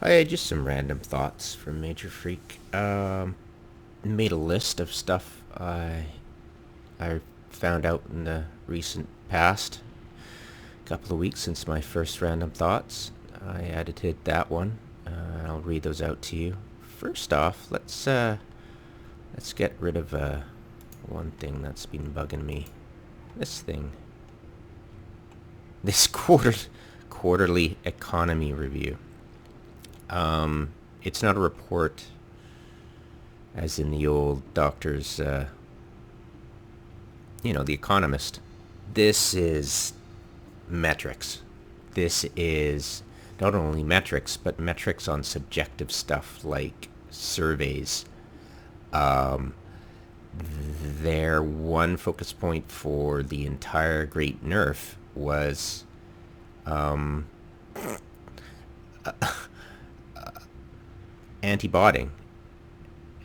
Hi, just some random thoughts from Major Freak. Made a list of stuff I found out in the recent past couple of weeks since my first random thoughts. I edited that one. I'll read those out to you. First off, let's get rid of one thing that's been bugging me. This thing. This quarterly economy review. It's not a report, as in the old doctor's, The Economist. This is metrics. This is not only metrics, but metrics on subjective stuff like surveys. Their one focus point for the entire Great Nerf was anti-botting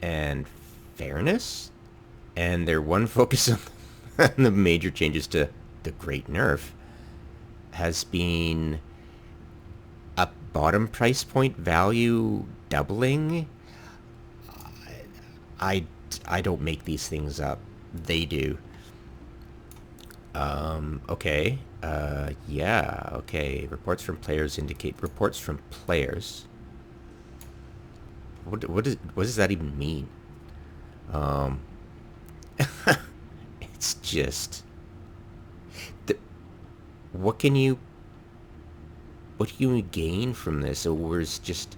and fairness, and their one focus on the major changes to the Great Nerf has been a bottom price point value doubling. I don't make these things up. They do. Okay. Yeah. Okay. Reports from players indicate reports from players. What does that even mean? It's just what can you gain from this? Or is just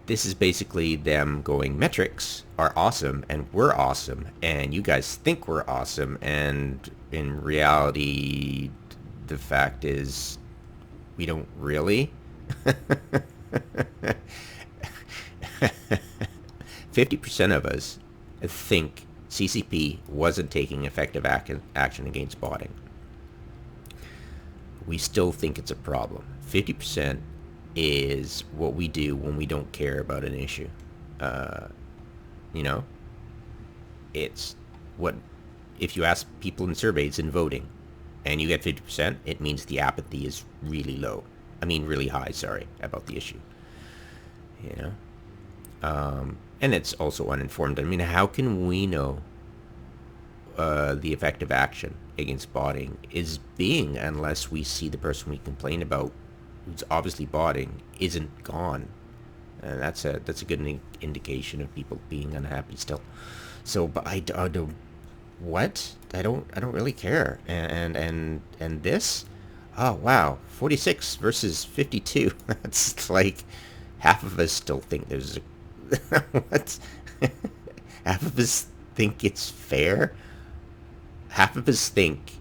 this is basically them going, metrics are awesome and we're awesome and you guys think we're awesome, and in reality the fact is we don't really. 50% of us think CCP wasn't taking effective action against botting. We still think it's a problem. 50% is what we do when we don't care about an issue. It's what, if you ask people in surveys and voting and you get 50%, it means the apathy is really low. I mean, really high, sorry, about the issue. And it's also uninformed. I mean, how can we know the effective action against botting is being unless we see the person we complain about, who's obviously botting, isn't gone? And that's a good indication of people being unhappy still. So, but I don't. What? I don't really care. And this? Oh wow, 46 versus 52. That's like half of us still think there's a what? Half of us think it's fair. Half of us think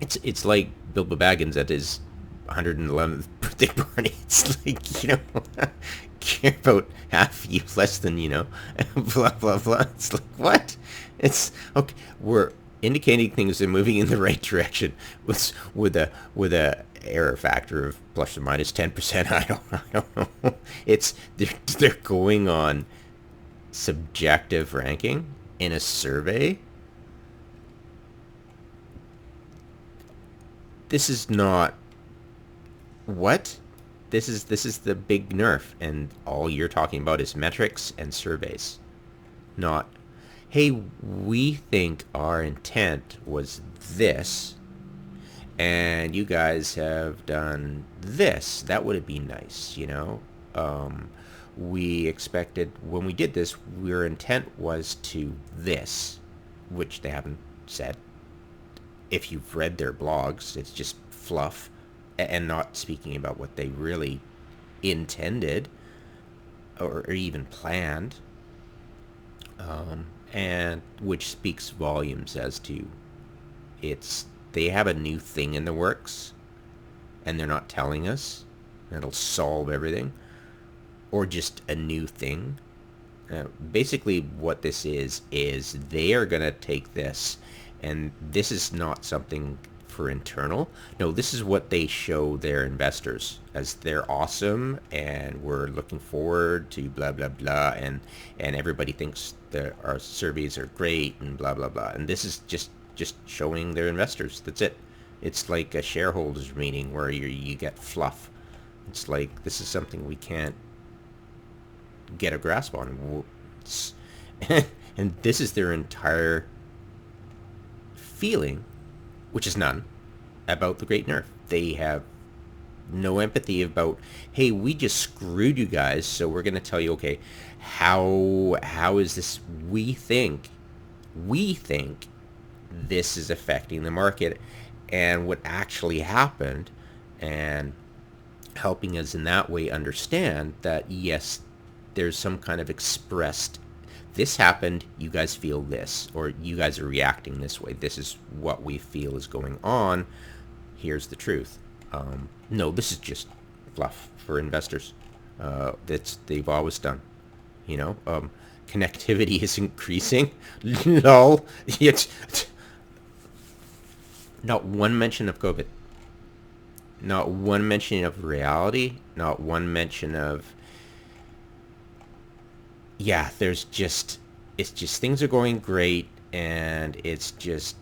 it's like Bilbo Baggins at his 111th birthday party. It's like, care about half you less than, blah blah blah. It's like, what? It's okay. We're indicating things are moving in the right direction with a error factor of plus or minus 10%. I don't know. It's they're going on subjective ranking in a survey. This is not what? This is the big nerf, and all you're talking about is metrics and surveys. Not, hey, we think our intent was this, and you guys have done this. That would have been nice, we expected when we did this, our intent was to this, which they haven't said. If you've read their blogs, it's just fluff and not speaking about what they really intended or even planned, and which speaks volumes as to they have a new thing in the works and they're not telling us that'll solve everything, or just a new thing. Basically what this is they are going to take this, and this is not something for internal. No, this is what they show their investors as they're awesome and we're looking forward to blah blah blah, and everybody thinks that our surveys are great and blah blah blah, and this is just showing their investors. That's it. It's like a shareholders meeting where you get fluff. It's like this is something we can't get a grasp on. And this is their entire feeling, which is none, about the Great Nerf. They have no empathy about, hey, we just screwed you guys, so we're going to tell you, okay, how is this? We think this is affecting the market, and what actually happened, and helping us in that way understand that, yes, there's some kind of expressed, this happened, you guys feel this, or you guys are reacting this way, this is what we feel is going on, here's the truth. No, this is just fluff for investors. They've always done. Connectivity is increasing. Lol. It's not one mention of COVID. Not one mention of reality. Not one mention of, yeah, it's just things are going great, and it's just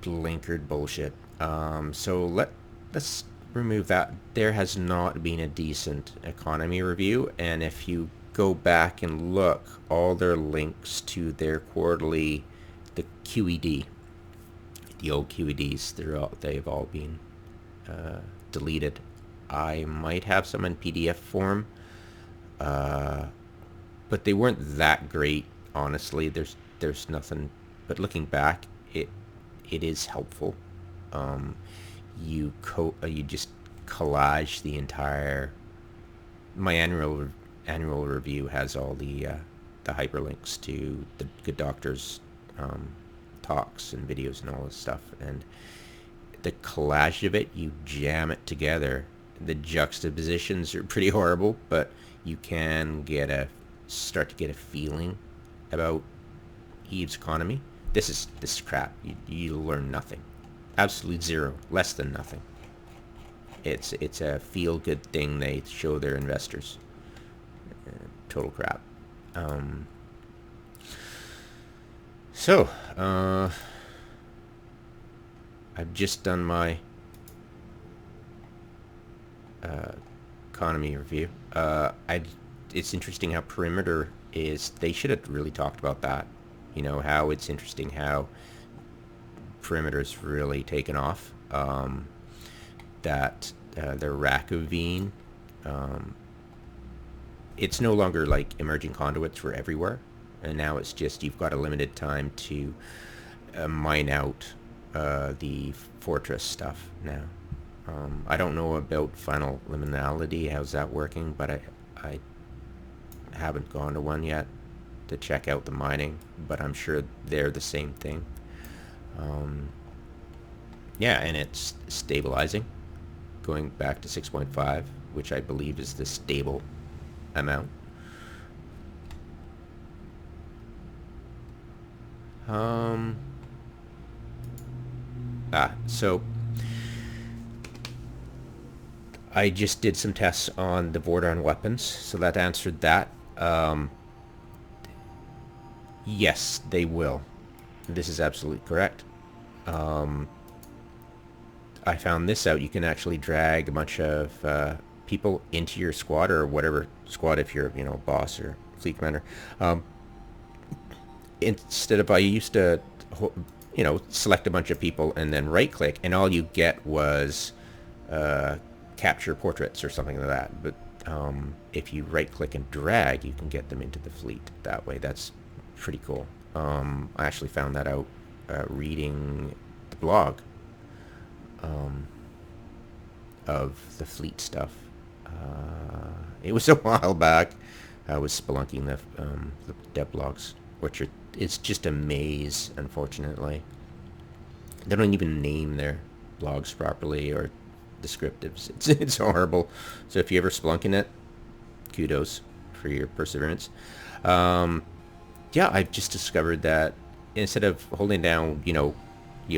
blinkered bullshit. So let's remove that. There has not been a decent economy review, and if you go back and look, all their links to their quarterly, the QED, the old QEDs, they've all been deleted. I might have some in PDF form, but they weren't that great, honestly. There's nothing, but looking back, it is helpful. You just collage the entire. My annual review has all the hyperlinks to the good doctors' talks and videos and all this stuff, and the collage of it, you jam it together. The juxtapositions are pretty horrible, but you can start to get a feeling about Eve's economy. This is crap. You learn nothing. Absolutely zero. Less than nothing. It's a feel-good thing they show their investors. Total crap. I've just done my economy review. It's interesting how perimeter is. They should have really talked about that. How it's interesting how perimeter's really taken off. That their Rakuvine, it's no longer like emerging conduits were everywhere, and now it's just you've got a limited time to mine out the fortress stuff now. I don't know about final liminality, how's that working, but I haven't gone to one yet to check out the mining, but I'm sure they're the same thing. Yeah, and it's stabilizing, going back to 6.5, which I believe is the stable amount. So I just did some tests on the Vordarn weapons, so that answered that. Yes, they will. This is absolutely correct. I found this out. You can actually drag a bunch of people into your squad, or whatever squad, if you're boss or fleet commander. Instead of, I used to select a bunch of people and then right click, and all you get was capture portraits or something like that. But if you right click and drag, you can get them into the fleet that way. That's pretty cool. I actually found that out reading the blog of the fleet stuff. It was a while back. I was spelunking the dev blogs, which it's just a maze, unfortunately. They don't even name their blogs properly or descriptives. It's horrible. So if you ever spelunking it, kudos for your perseverance. Yeah, I've just discovered that instead of holding down, you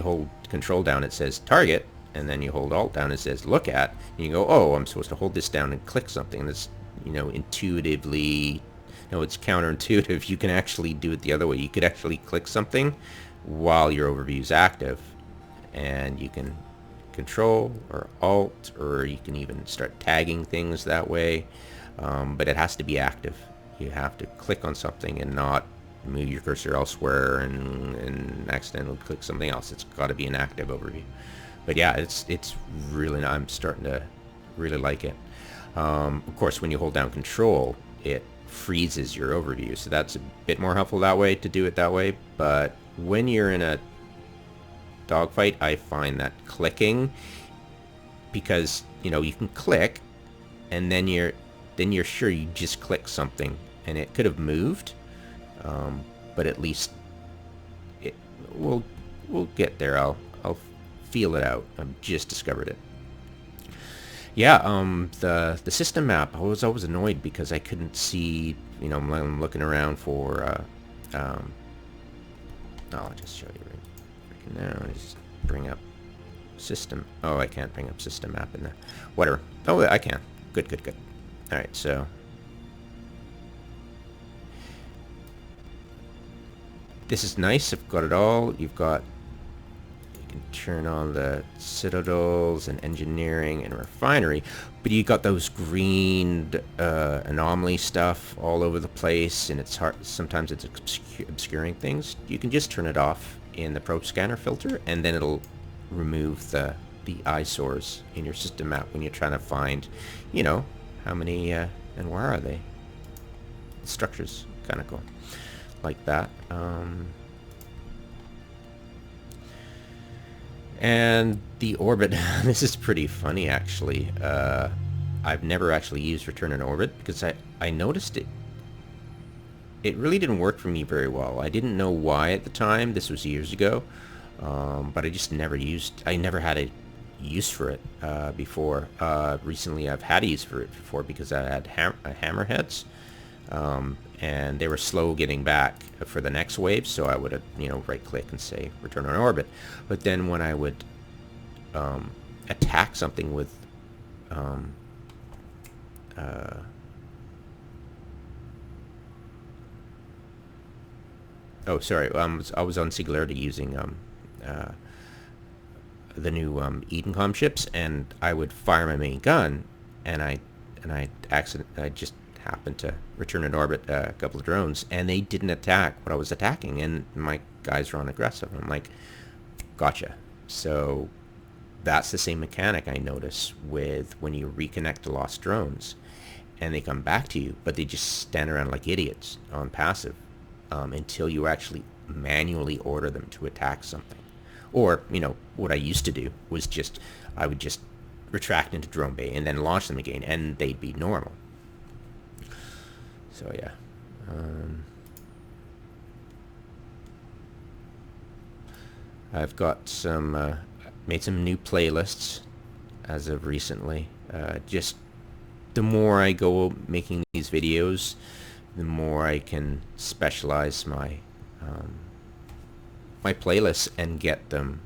hold control down, it says target, and then you hold alt down, it says look at, and you go, oh, I'm supposed to hold this down and click something. And it's, intuitively, it's counterintuitive. You can actually do it the other way. You could actually click something while your overview is active, and you can Control or Alt, or you can even start tagging things that way. But it has to be active. You have to click on something and not move your cursor elsewhere and accidentally click something else. It's got to be an active overview. But yeah, it's really, I'm starting to really like it. Of course, when you hold down Control, it freezes your overview, so that's a bit more helpful that way, to do it that way. But when you're in a dogfight, I find that clicking, because you know you can click, and then you're sure you just click something, and it could have moved, but at least we'll get there. I'll feel it out. I've just discovered it. Yeah, the system map, I was always annoyed because I couldn't see, you know, I'm looking around for, I'll just show you right now. Just bring up system. Oh, I can't bring up system map in there. Whatever. Oh, I can. Good. Alright, so this is nice. I've got it all. You've got, you can turn on the citadels and engineering and refinery, but you got those green anomaly stuff all over the place, and it's hard. Sometimes it's obscuring things. You can just turn it off in the probe scanner filter, and then it'll remove the eyesores in your system map when you're trying to find, you know, how many and where are they. The structure's kind of cool like that. And the orbit, this is pretty funny actually. I've never actually used return in orbit because I noticed it really didn't work for me very well. I didn't know why at the time. This was years ago, but I just never had a use for it before. Recently I've had a use for it before because I had hammerheads, and they were slow getting back for the next wave, so I would, you know, right click and say return on orbit. But then when I would attack something with oh, sorry, I was on Singularity using the new ADDENDUM ships, and I would fire my main gun, and I just happened to return in orbit a couple of drones, and they didn't attack what I was attacking, and my guys were on aggressive. I'm like, gotcha. So that's the same mechanic I notice with when you reconnect to lost drones, and they come back to you, but they just stand around like idiots on passive until you actually manually order them to attack something. Or, you know, what I used to do was I would just retract into drone bay and then launch them again, and they'd be normal. So yeah. I've got some, made some new playlists as of recently. Just the more I go making these videos, the more I can specialize my my playlists and get them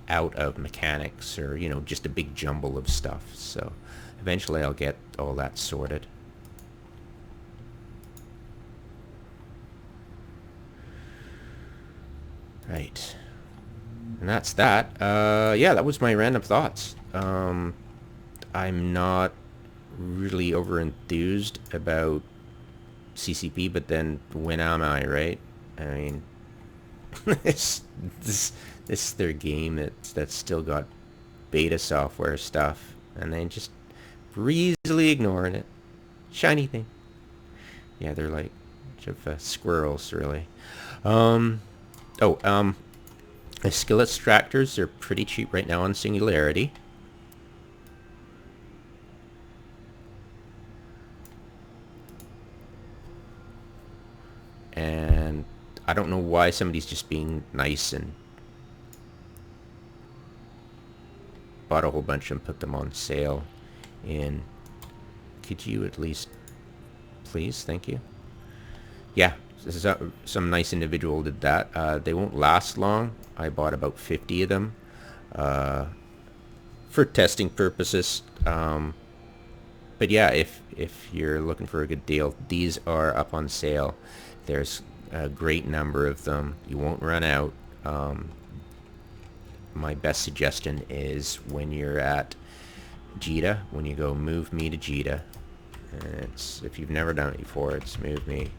out of mechanics, or, you know, just a big jumble of stuff. So eventually I'll get all that sorted. Right. And that's that. Yeah, that was my random thoughts. I'm not really over enthused about CCP, but then when am I, right? I mean, this is their game that's still got beta software stuff, and they just breezily ignoring it. Shiny thing. Yeah, they're like a bunch of squirrels, really. The skill extractors are pretty cheap right now on Singularity. And I don't know why somebody's just being nice and bought a whole bunch and put them on sale. And could you at least, please, thank you. Yeah, this is some nice individual did that. They won't last long. I bought about 50 of them for testing purposes. But yeah, if you're looking for a good deal, these are up on sale. There's a great number of them. You won't run out. my best suggestion is when you're at JITA, when you go move me to JITA, and it's, if you've never done it before, it's move me,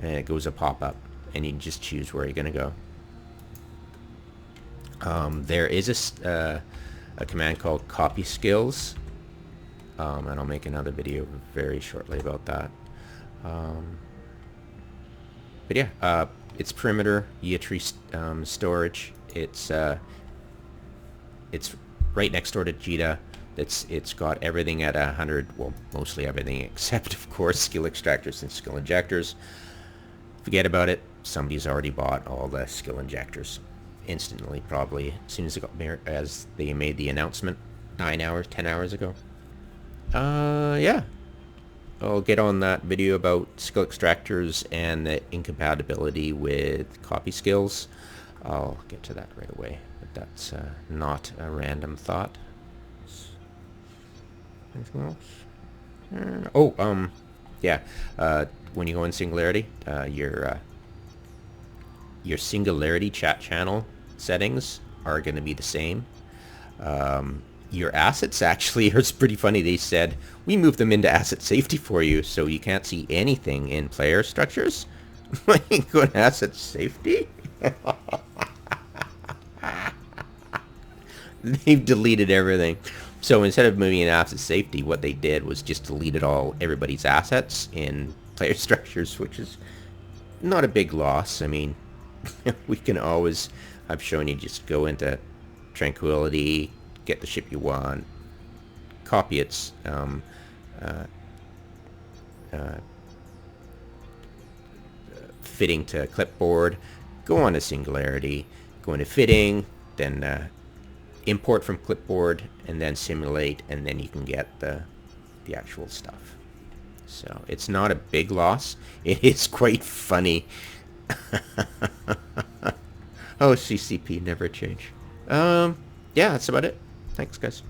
and it goes a pop-up, and you can just choose where you're going to go. There is a command called copyskills, and I'll make another video very shortly about that. But yeah, it's perimeter tree storage. It's right next door to JITA. It's got everything at 100. Well, mostly everything except, of course, skill extractors and skill injectors. Forget about it. Somebody's already bought all the skill injectors instantly, probably as soon as it got as they made the announcement 10 hours ago. Yeah. I'll get on that video about skill extractors and the incompatibility with copyskills. I'll get to that right away, but that's not a random thought. Anything else? Yeah. When you go in Singularity, your Singularity chat channel settings are going to be the same. Your assets actually, it's pretty funny. They said, we moved them into asset safety for you, so you can't see anything in player structures. Go to asset safety? They've deleted everything. So instead of moving in asset safety, what they did was just deleted everybody's assets in player structures, which is not a big loss. I mean, we can always, I've shown you, just go into Tranquility, get the ship you want, copy its fitting to clipboard, go on to Singularity, go into fitting, then import from clipboard, and then simulate, and then you can get the actual stuff. So it's not a big loss. It is quite funny. Oh, CCP never change. Yeah, that's about it. Thanks, guys.